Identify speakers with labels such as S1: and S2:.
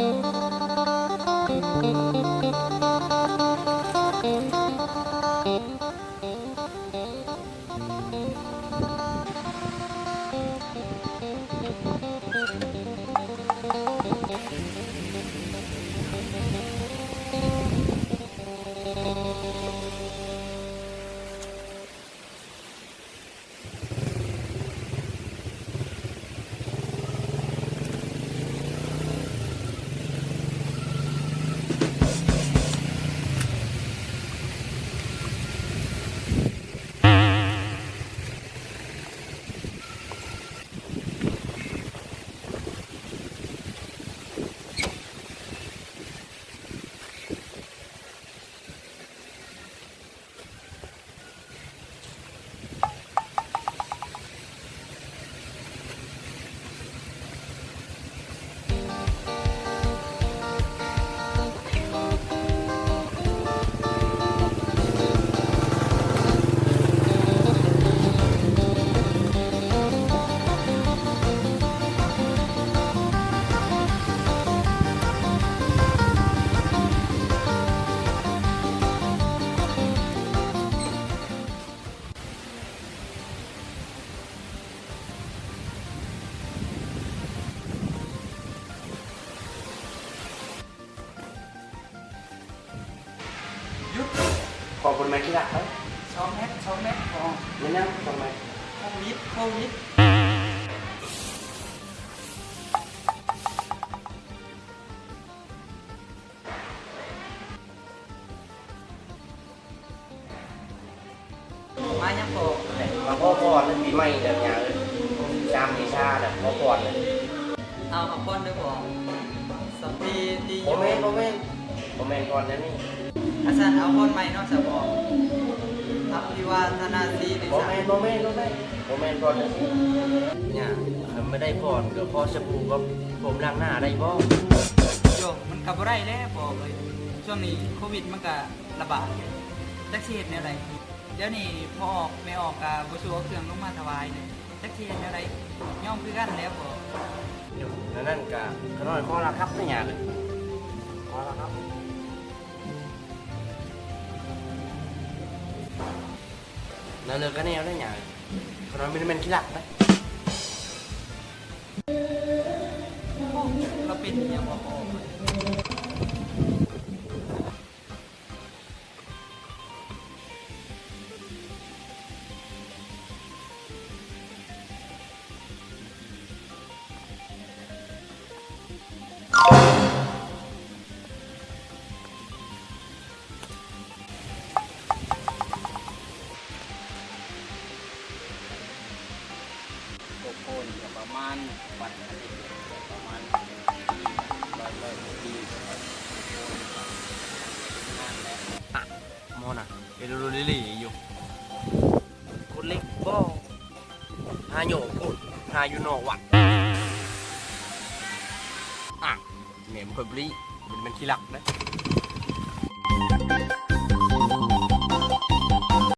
S1: อบคุณแม่ที่รักครับ
S2: 2 เมตรพอ
S1: ไม่นั่งทำไม
S2: โควิดมายังพอ
S1: มาพ่อพรปีใหม่เดี๋ยวนี้เลยจามมีชาเดี๋ยวพ่อพรเลย
S2: เอาป้อนด้วยบ่สปีดี
S1: โมเมนต์ก่อนนะนี่
S2: อาจารย์เอาป้อนใหม่เนาะสะบอกอัพพิวาธนาซีดิ
S1: โมเมนต์ก่อนนะนี่เนี่ยไม่ได้พรก็พอสบู่ก็ผมล้างหน้าได้บ่
S2: โยมันกับไรแล้วบอกเลยช่วงนี้โควิดมันก็ระบาดจักสิเฮ็ดแนวใดเดี๋ยวนี้พอออกไม่ออกก็บ่ชัวร์เครื่องลงมาถวายเลยจักสิเฮ็ดแนวใดย่อมคือกันแล้วบ่
S1: อยู่นั่นก็ขน้อยข้อละครับไม่หยาเลยข้อละครับนั่นเลยก็แนวได้หยาขน้อยไม่ได้เป็นขี้หลักนะ
S2: เราเป็นอย่างบ่พอคนประมาณวันประมาณร้อยปี
S1: มอน่ะเอลูลิลี่อยู่คนเล็กบ่หาโยกหาอยู่นอกวัดเนี่ยมันคนบลีมันขี้หลักนะ